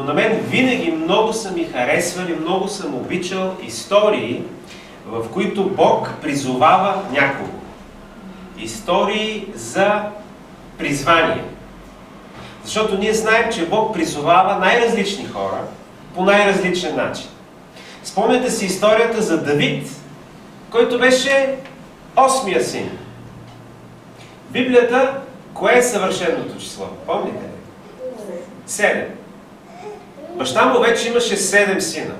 на мен винаги много са ми харесвали, много съм обичал истории, в които Бог призовава някого. Истории за призвание. Защото ние знаем, че Бог призовава най-различни хора по най-различен начин. Спомняте си историята за Давид, който беше 8-я син. В Библията, кое е съвършеното число? Помните ли? 7. Баща му вече имаше 7 сина.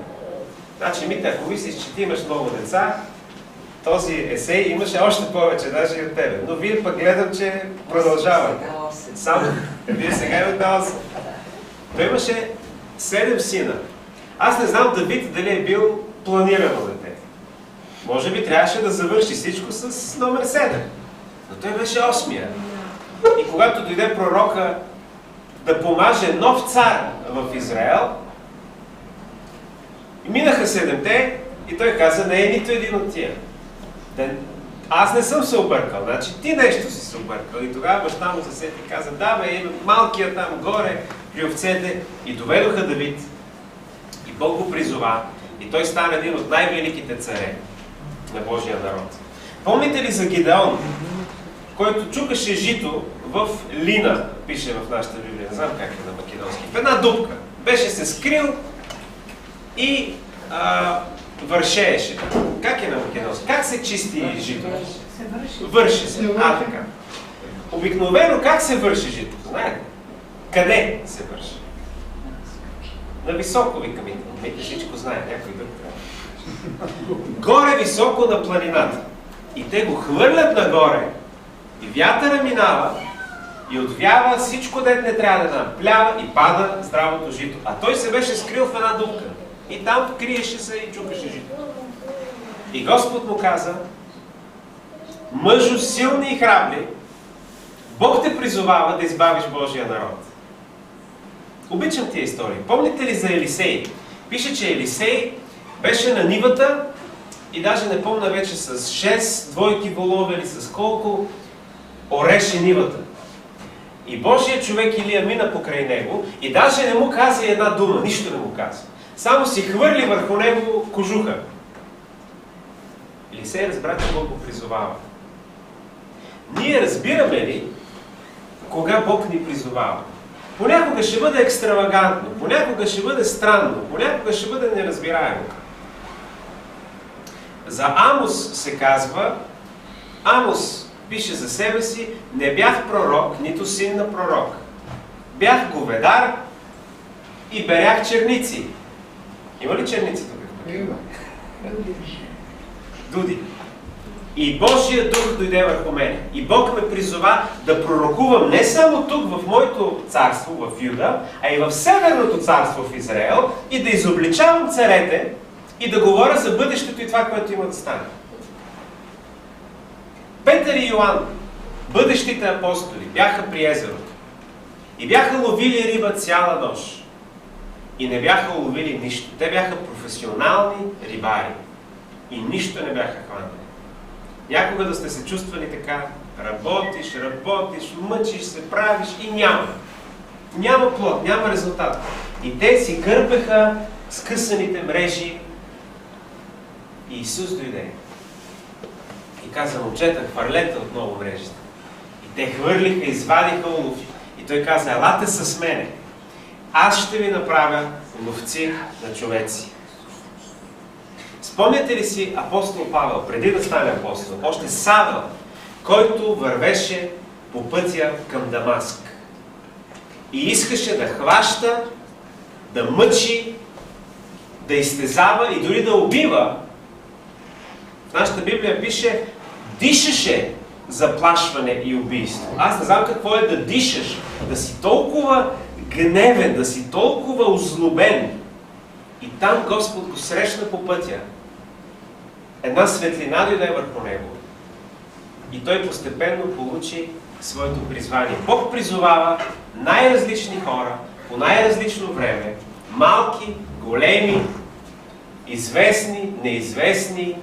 Значи, Мите, ако мислиш, че ти имаш много деца, този есей имаше още повече, даже и от тебе. Но вие пък гледам, че продължавате. Само, вие сега имате 8. Той имаше 7 сина. Аз не знам Давид дали е бил планирано дете. Може би трябваше да завърши всичко с номер 7. Но той беше 8-я. И когато дойде пророка да помаже нов цар в Израел, минаха 7-те и той каза, не е нито един от тия. Аз не съм се объркал, значи ти нещо си се объркал. И тогава баща му се сети и каза, да бе, има малкият там горе при овцете. И доведоха Давид. И Бог го призова. И той стана един от най-великите царе на Божия народ. Помните ли за Гидеон, който чукаше жито в лина, пише в нашата Библия, не знам как е на македонски, в една дупка. Беше се скрил и вършееше. Как е на македонски? Как се чисти жито? Върши се. Така. Обикновено как се върши жито? Знаете? Къде се върши? На високо, вика Мите. Мите всичко знае, някой друг трябва. Горе високо на планината. И те го хвърлят нагоре, и вятъра минава, и отвява всичко, дето не трябва да наплява, и пада здравото жито. А той се беше скрил в една дупка. И там криеше се и чукаше жито. И Господ му каза, мъжо силни и храбри, Бог те призовава да избавиш Божия народ. Обичам тия истории. Помните ли за Елисей? Пише, че Елисей беше на нивата и даже не помня вече с 6 двойки волове или с колко ореше нивата. И Божия човек Илия мина покрай него и даже не му каза една дума, нищо не му каза. Само си хвърли върху него кожуха. Елисей разбра, че Бог го призовава. Ние разбираме ли кога Бог ни призовава? Понякога ще бъде екстравагантно, понякога ще бъде странно, понякога ще бъде неразбираемо. За Амос се казва, Амос пише за себе си, не бях пророк, нито син на пророк. Бях говедар и берях черници. Има ли черници тук? Има. Дуди. И Божия дух дойде върху мене. И Бог ме призова да пророкувам не само тук в моето царство, в Юда, а и в Северното царство в Израел и да изобличавам царете и да говоря за бъдещето и това, което има да стане. Петър и Йоан, бъдещите апостоли, бяха при езерото. И бяха ловили риба цяла нощ. И не бяха ловили нищо. Те бяха професионални рибари. И нищо не бяха хванали. Някога да сте се чувствали така, работиш, мъчиш се, правиш и няма. Няма плод, няма резултат. И те си кърпеха скъсаните мрежи. И Исус дойде. И каза, момчета, хвърлете отново мрежите. И те хвърлиха, извадиха улов. И той каза, елате с мене. Аз ще ви направя ловци на човеци. Спомняте ли си апостол Павел, преди да стане апостол, още Савел, който вървеше по пътя към Дамаск. И искаше да хваща, да мъчи, да изтезава и дори да убива. В нашата Библия пише, дишаше заплашване и убийство. Аз не знам какво е да дишаш, да си толкова гневен, да си толкова озлобен. И там Господ го срещна по пътя. Една светлина дойде върху него. И той постепенно получи своето призвание. Бог призовава най-различни хора, по най-различно време, малки, големи, известни, неизвестни.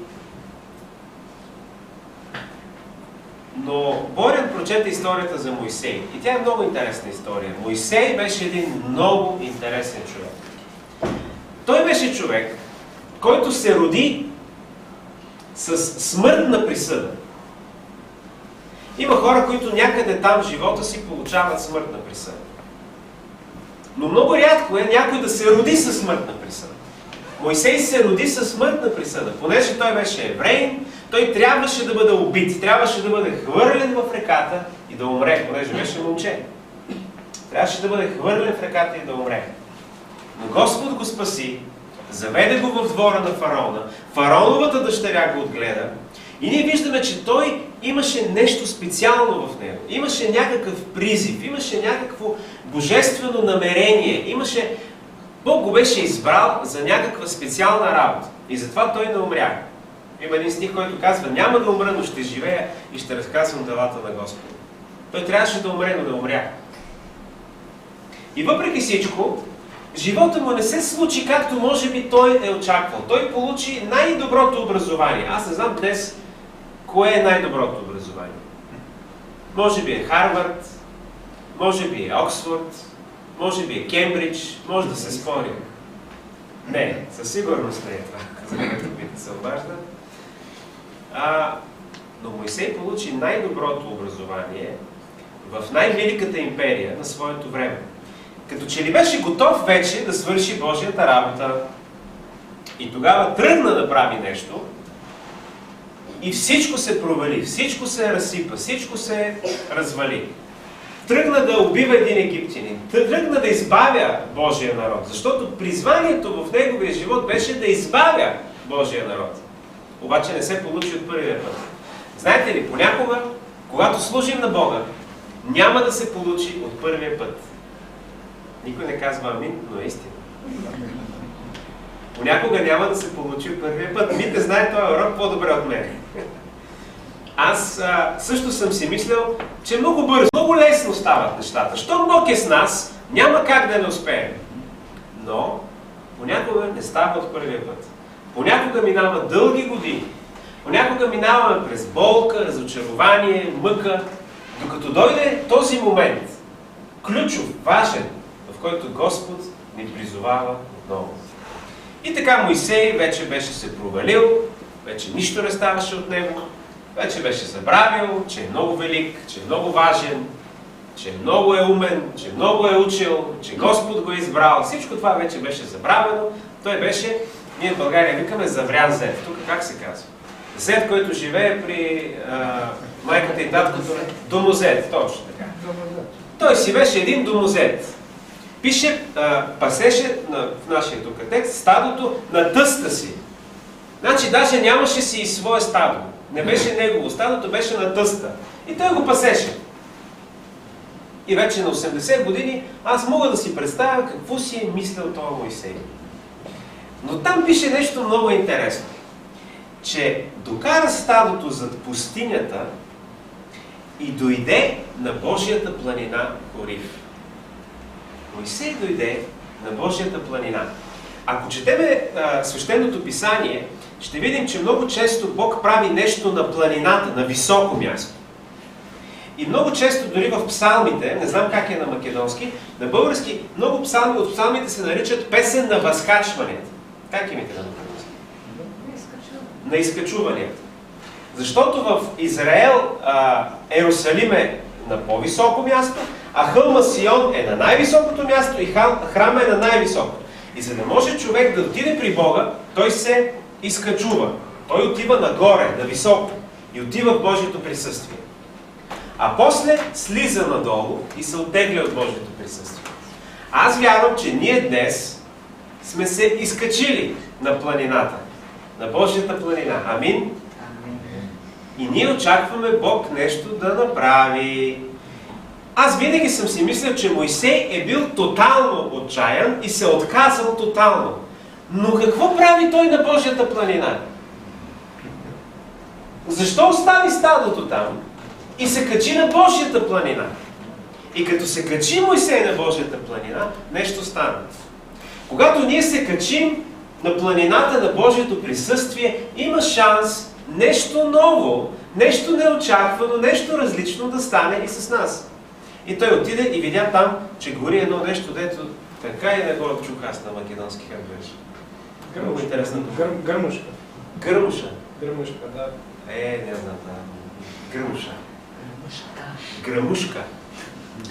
Но Борян прочете историята за Моисей. И тя е много интересна история. Моисей беше един много интересен човек. Той беше човек, който се роди с смъртна присъда. Има хора, които някъде там в живота си получават смъртна присъда. Но много рядко е някой да се роди със смъртна присъда. Момисей се роди със смъртна присъда. Понеже той беше евреин, той трябваше да бъде убит, трябваше да бъде хвърлен в реката и да умре, понеже беше момче. Трябваше да бъде хвърлен в реката и да умре. Но Господ го спаси, заведе го в двора на фараона, фараоновата дъщеря го отгледа и ние виждаме, че той имаше нещо специално в него. Имаше някакъв призив, имаше някакво божествено намерение, Бог го беше избрал за някаква специална работа. И затова той не умря. Има един стих, който казва: няма да умра, но ще живея и ще разказвам делата на Господа. Той трябваше да умре, но не умря. И въпреки всичко, живота му не се случи както може би той е очаквал. Той получи най-доброто образование. Аз не знам днес кое е най-доброто образование. Може би е Харвард, може би е Оксфорд, може би е Кембридж, може да се спори. Не, със сигурност не е това, за което би се обажда. Но Моисей получи най-доброто образование в най-великата империя на своето време. Като че ли беше готов вече да свърши Божията работа. И тогава тръгна да прави нещо и всичко се провали, всичко се разсипа, всичко се развали. Тръгна да убива един египтянин, тръгна да избавя Божия народ, защото призванието в неговия живот беше да избавя Божия народ. Обаче не се получи от първия път. Знаете ли, понякога, когато служим на Бога, няма да се получи от първия път. Никой не казва амин, но е истина. Понякога няма да се получи от първия път. Мите знае този урок по-добре от мен. Аз също съм си мислил, че много бързо, много лесно стават нещата. Щом Бог е с нас, няма как да не успеем. Но понякога не става от първия път. Понякога минава дълги години. Понякога минаваме през болка, разочарование, мъка, докато дойде този момент, ключов, важен, в който Господ ни призовава отново. И така Моисей вече беше се провалил, вече нищо не ставаше от него, вече беше забравил, че е много велик, че е много важен, че много е умен, че много е учил, че Господ го е избрал. Всичко това вече беше забравено. Той беше, ние в България викаме, заврян зет. Тук как се казва? Зет, който живее при майката и таткото, домозет, точно така. Той си беше един домозет. Пише, пасеше в нашия тук текст стадото на тъста си. Значи даже нямаше си и свое стадо. Не беше негово. Стадото беше на тъста. И той го пасеше. И вече на 80 години аз мога да си представя какво си е мислил това Моисей. Но там пише нещо много интересно. Че докара стадото зад пустинята и дойде на Божията планина Хорив. Моисей дойде на Божията планина. Ако четеме свещеното писание, ще видим, че много често Бог прави нещо на планината, на високо място. И много често, дори в псалмите, не знам как е на македонски, на български, много псалми от псалмите се наричат песен на възкачването. Как имате на македонски? На изкачуването. Защото в Израел Ерусалим е на по-високо място, а хълма Сион е на най-високото място и храма е на най-високото. И за да може човек да отиде при Бога, той се изкачува. Той отива нагоре, на високо и отива в Божието присъствие. А после слиза надолу и се оттегля от Божието присъствие. Аз вярвам, че ние днес сме се изкачили на планината, на Божията планина. Амин? И ние очакваме Бог нещо да направи. Аз винаги съм си мислил, че Моисей е бил тотално отчаян и се е отказал тотално. Но какво прави той на Божията планина? Защо остави стадото там и се качи на Божията планина? И като се качи Моисей на Божията планина, нещо стана. Когато ние се качим на планината на Божието присъствие, има шанс нещо ново, нещо неочаквано, нещо различно да стане и с нас. И той отиде и видя там, че гори едно нещо, дето така и не го чух аз на македонски, как беше. Много интересно. Гърмушка. Гърмуша. Гърмушка, да. Не знам, да. Гръмуша. Гръмушка.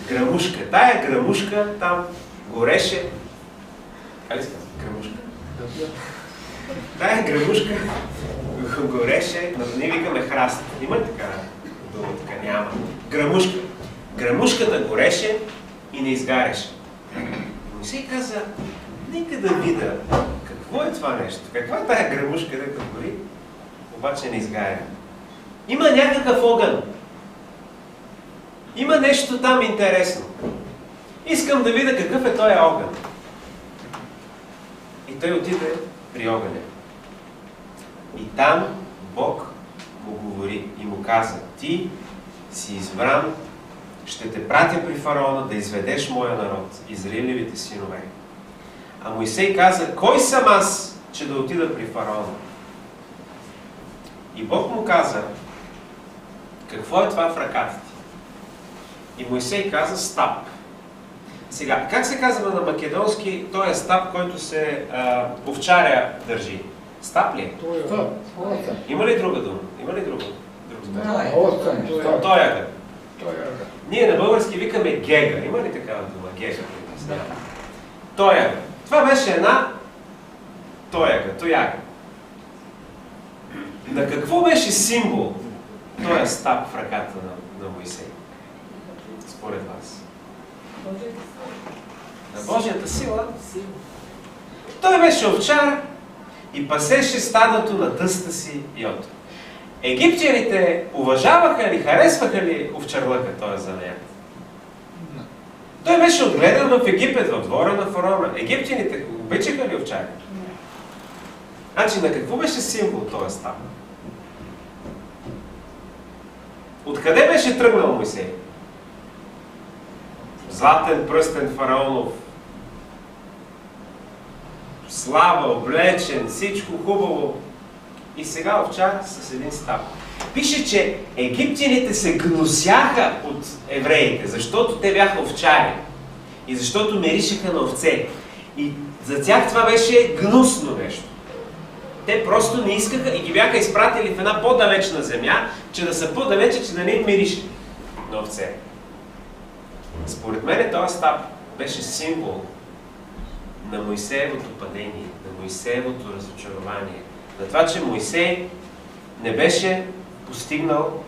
Гръмушка. Тая гръмушка там гореше. Как ли се казва? Гръмушка. Тая гръмушка гореше, но ние викаме храст. Има ли така дума? Така няма. Гръмушка. Гръмушката гореше и не изгаряше. Мойсей каза, нека да видя какво е това нещо. Каква е тая гръмушка, дето гори, обаче не изгаря. Има някакъв огън. Има нещо там интересно. Искам да видя какъв е този огън. И той отиде при огъня. И там Бог му говори и му каза, ти си избран, ще те пратя при фараона да изведеш моя народ, израилевите синове. А Мойсей каза, кой съм аз, че да отида при фараона? И Бог му каза, какво е това в ръката ти? И Мойсей каза, стап. Сега, как се казва на македонски, той е стап, който се овчаря държи? Стап ли е? Има ли друга дума? Има ли друга дума? Тояга. Ние на български викаме гега. Има ли такава дума? Гега. Тояга. Това беше една тояга. На какво беше символ този стап в ръката на Мойсей? Според вас. На Божията сила. Той беше овчар и пасеше стадото на тъста си Йотор. Египтяните уважаваха ли, харесваха ли овчарлъка този занят? Той беше отгледан в Египет, в двора на фараона. Египтяните обичаха ли овчари? Значи, на какво беше символ този стап? Откъде беше тръгнал Мойсей? Златен пръстен фараонов. Слава, облечен, всичко хубаво. И сега овчар с един стап. Пише, че египтяните се гнусяха от евреите, защото те бяха овчари. И защото миришеха на овце. И за тях това беше гнусно нещо. Те просто не искаха и ги бяха изпратили в една по-далечна земя, че да са по-далече, че да не им мирише на овце. Според мен този стап беше символ на Мойсеевото падение, на Мойсеевото разочарование, на това, че Мойсей не беше постигнал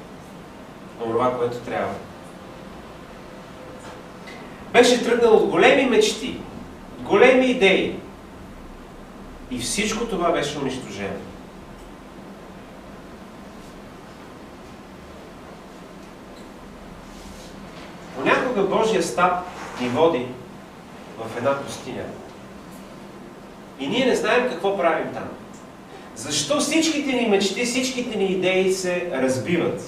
това, което трябва. Беше тръгнал от големи мечти, големи идеи. И всичко това беше унищожено. Понякога Божия стап ни води в една пустиня. И ние не знаем какво правим там. Защо всичките ни мечти, всичките ни идеи се разбиват?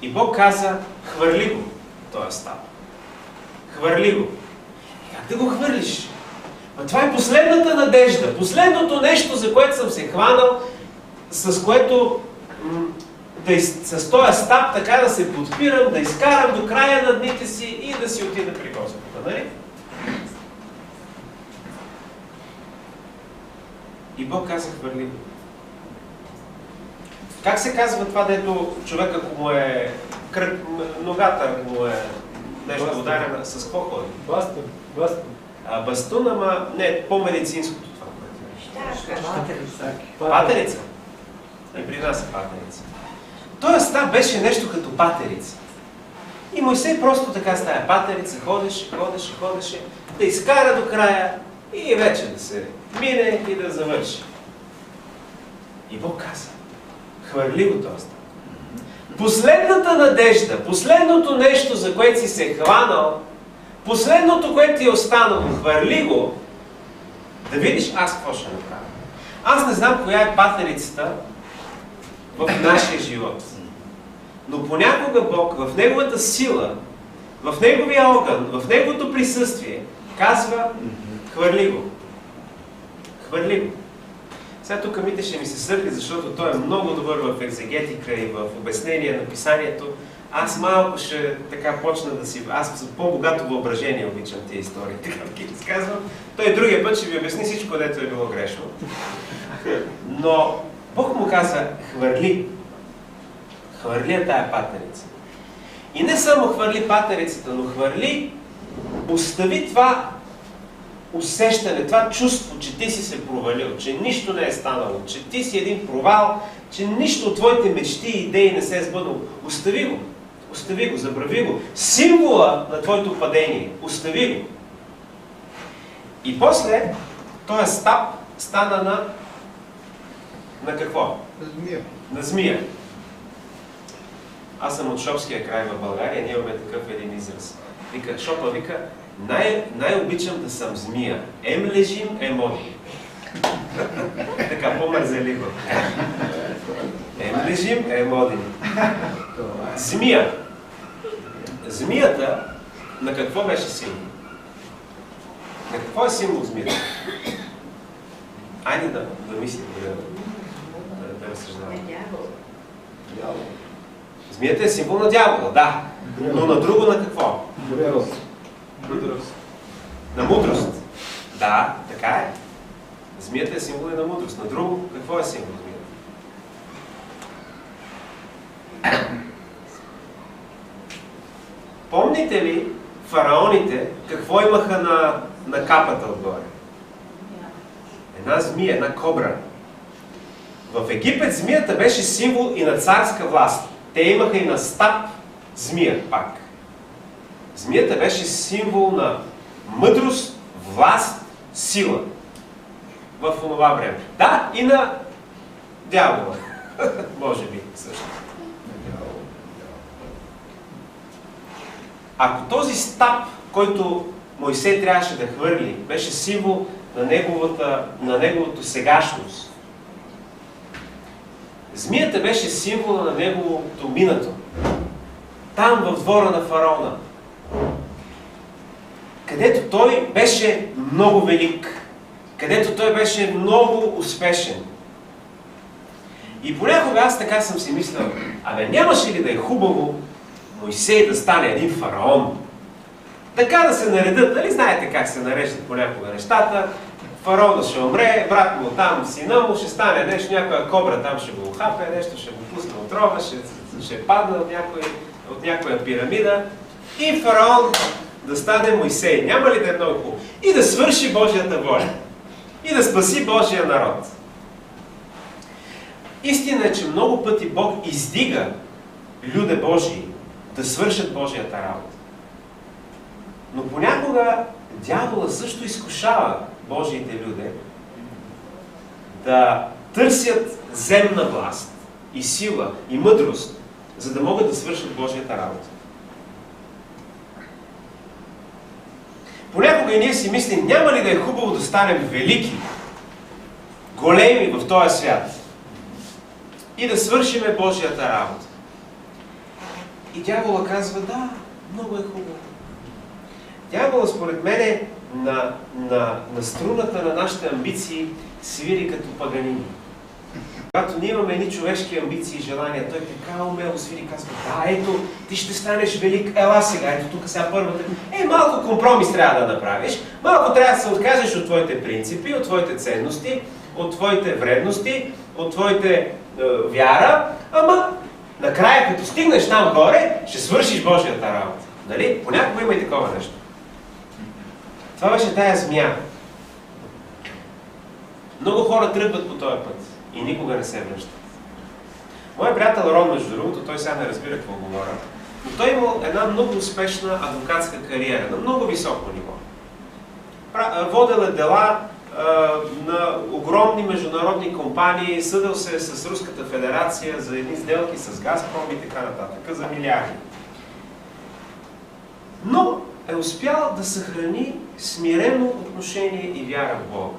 И Бог каза, хвърли го, този стап. Хвърли го. Как да го хвърлиш? А това е последната надежда, последното нещо, за което съм се хванал, с което с този стап така да се подпирам, да изкарам до края на дните си и да си отида при Господа, нали? И Бог каза, хвърли го. Как се казва това, дето човек, ако му е ногата, ако му е нещо ударена, с какво ходи? Бастун. Бастун, ама не, по-медицинското това, което е. Патерица. И при нас е патерица. Тоест, стап беше нещо като патерица. И Мойсей просто така с тая патерица ходеше, да изкара до края и вече да се мине и да завърши. И Бог каза, хвърли го този стап. Последната надежда, последното нещо, за което си се хванал, последното, което ти е останало, хвърли го, да видиш аз какво ще направя. Аз не знам коя е патерицата в нашия живот. Но понякога Бог, в Неговата сила, в Неговия огън, в Неговото присъствие, казва, хвърли го. Хвърли го. Сега тук Мите ще ми се сърди, защото той е много добър в екзегетика и в обяснение на писанието. Аз малко ще така почна да си... Аз с по-богато въображение обичам тези истории, така да ги разказвам. Той другия път ще ви обясни всичко, дето е било грешно. Но Бог му каза, хвърли. Хвърли я тая патерица. И не само хвърли патерицата, но хвърли, остави това усещане, това чувство, че ти си се провалил, че нищо не е станало, че ти си един провал, че нищо от твоите мечти и идеи не се е сбъднало. Остави го. Остави го, забрави го. Символа на твоето падение. Остави го. И после, този стап стана на какво? На змия. На змия. Аз съм от Шопския край в България, ние имаме такъв един израз. Вика, Шопа вика, най-обичам да съм змия. Ем лежим, ем одим. Така, по-мързеливо. Ем лежим, ем одим. Змия. Змията на какво беше символ? На какво е символ змията? Айде да мислим, да разсъждаваме. Змията е символ на дявола, да. Но на друго на какво? Мъдрост. На мудрост. Да, така е. Змията е символ и на мудрост. На друго, какво е символ змията? Помните ли фараоните какво имаха на капата отгоре? Една змия, една кобра. В Египет змията беше символ и на царска власт. Те имаха и на стап змия пак. Змията беше символ на мъдрост, власт, сила в това време. Да, и на дявола. Може би също. Ако този стап, който Мойсей трябваше да хвърли, беше символ на неговото сегашност, змията беше символа на неговото минато. Там, в двора на фараона, където той беше много велик, където той беше много успешен. И понякога аз така съм си мислял, нямаше ли да е хубаво Мойсей да стане един фараон? Така да се наредат, нали знаете как се нареждат понякога нещата? Фараона ще умре, брат му там, сина му, ще стане нещо, някоя кобра там ще го ухапе, нещо ще го пусне от рога, ще падне от някоя пирамида и фараон да стане Мойсей. Няма ли да е много хубаво? И да свърши Божията воля. И да спаси Божия народ. Истина е, че много пъти Бог издига люде Божии да свършат Божията работа. Но понякога дявола също изкушава Божиите люде да търсят земна власт и сила и мъдрост, за да могат да свършат Божията работа. Понякога и ние си мислим, няма ли да е хубаво да станем велики, големи в този свят и да свършиме Божията работа. И дявола казва, да, много е хубаво. Дявола, според мен, на струната на нашите амбиции свири като паганини. Когато ние имаме едни човешки амбиции и желания, той така умело свири, казва, да, ето, ти ще станеш велик, ела сега, ето тук сега първата. Малко компромис трябва да направиш, малко трябва да се откажеш от твоите принципи, от твоите ценности, от твоите вредности, от твоите вяра, ама накрая, като стигнеш там горе, ще свършиш Божията работа. Нали? Понякога има и такова нещо. Това беше тая змия. Много хора тръгват по този път и никога не се връщат. Моят приятел Рон, между другото, той сега не разбира какво говоря, но той имал една много успешна адвокатска кариера на много високо ниво. Водил е дела на огромни международни компании, съдил се с Руската федерация за едни сделки с Газпром и така нататък, за милиарди. Но е успял да съхрани смирено отношение и вяра в Бога.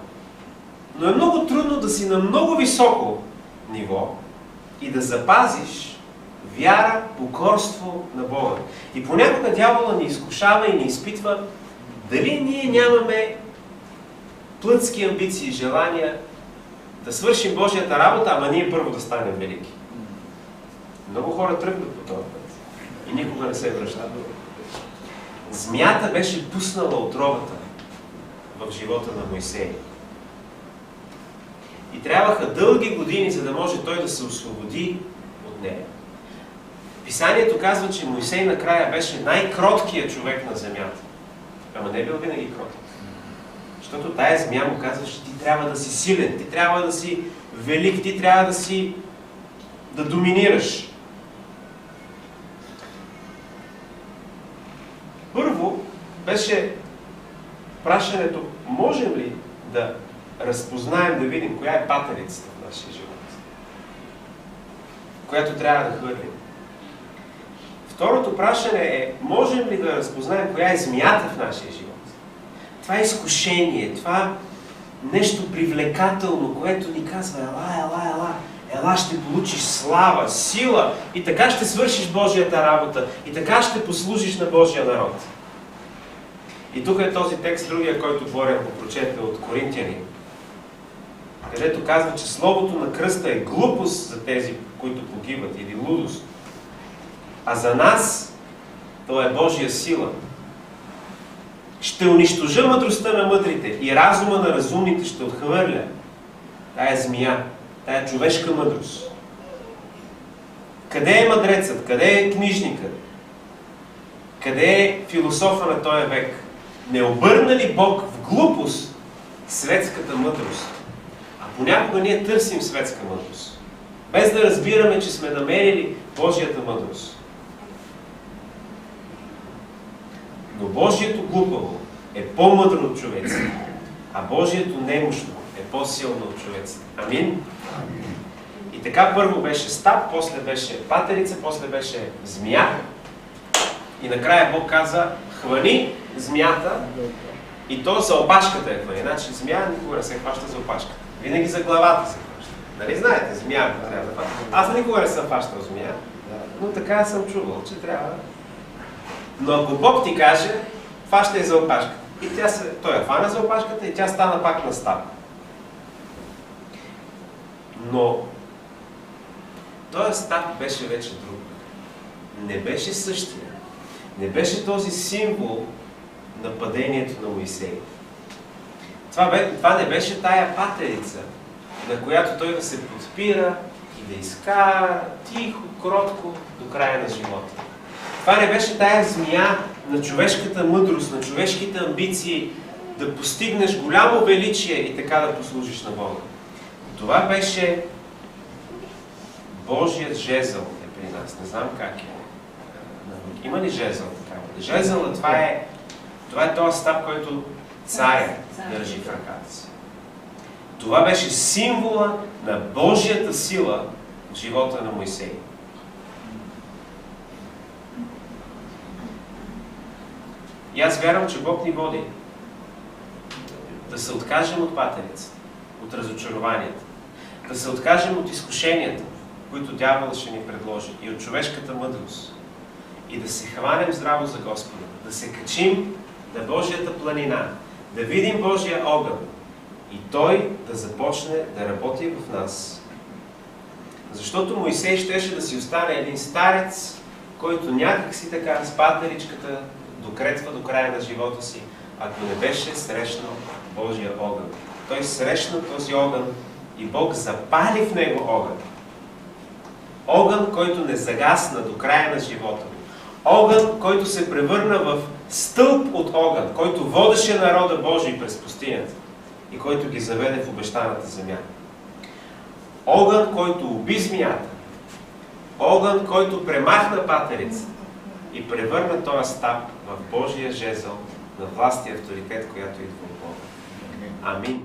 Но е много трудно да си на много високо ниво и да запазиш вяра, покорство на Бога. И понякога дявола ни изкушава и ни изпитва дали ние нямаме плътски амбиции и желания да свършим Божията работа, ама ние първо да станем велики. Много хора тръгват по този път и никога не се връщат. Змията беше пуснала отровата в живота на Моисей. И трябваха дълги години, за да може той да се освободи от нея. Писанието казва, че Моисей накрая беше най-кроткият човек на земята. Ама не бил винаги кротък. Защото тая змия му казва, че ти трябва да си силен, ти трябва да си велик, ти трябва да доминираш. Първо беше прашането, можем ли да разпознаем, да видим коя е патерицата в нашия живот, която трябва да хвърлим. Второто прашане е, можем ли да разпознаем коя е змията в нашия живот? Това е изкушение, това нещо привлекателно, което ни казва, ела, ще получиш слава, сила и така ще свършиш Божията работа и така ще послужиш на Божия народ. И тук е този текст, другия, който Боря прочете от Коринтияни, където казва, че словото на кръста е глупост за тези, които погиват, или лудост. А за нас то е Божия сила. Ще унищожа мъдростта на мъдрите и разума на разумните ще отхвърля. Тая змия, тая човешка мъдрост. Къде е мъдрецът? Къде е книжникът? Къде е философа на този век? Не обърна ли Бог в глупост светската мъдрост? А понякога ние търсим светска мъдрост, без да разбираме, че сме намерили Божията мъдрост. Но Божието глупаво е по-мъдро от човеците, а Божието немощно е по-силно от човеците. Амин? И така първо беше стап, после беше патерица, после беше змия. И накрая Бог каза, хвани змията и то за опашката е хвани. Значи змия никога не се хваща за опашката. Винаги за главата се хваща. Нали знаете, змия трябва да хваща. Аз никога не съм хващал змия, но така съм чувал, че трябва. Но ако Бог ти каже, хващай за опашката. И той я хвана за опашката и тя стана пак на стап. Но този стап беше вече друг. Не беше същия. Не беше този символ на падението на Моисей. Това не беше тая патерица, на която той да се подпира и да изкара тихо, кротко до края на живота. Това не беше тая змия на човешката мъдрост, на човешките амбиции, да постигнеш голямо величие и така да послужиш на Бога. Това беше Божият жезъл е при нас. Не знам как е. Има ли жезъл така? Жезъл, това е този стап, който царя държи в ръката си. Това беше символа на Божията сила в живота на Моисей. И аз вярвам, че Бог ни води да се откажем от патерицата, от разочарованията, да се откажем от изкушенията, които дяволът ще ни предложи, и от човешката мъдрост, и да се хванем здраво за Господа, да се качим на Божията планина, да видим Божия огън и Той да започне да работи в нас. Защото Моисей щеше да си остане един старец, който някак си така с патеричката докретва до края на живота си, ако не беше срещнал Божия огън. Той срещна този огън и Бог запали в него огън. Огън, който не загасна до края на живота му. Огън, който се превърна в стълб от огън, който водеше народа Божий през пустинята и който ги заведе в обещаната земя. Огън, който уби змията. Огън, който премахна патерицата и превърна този стап в Божия жезъл на власт и авторитет, която идва от Бога. Амин.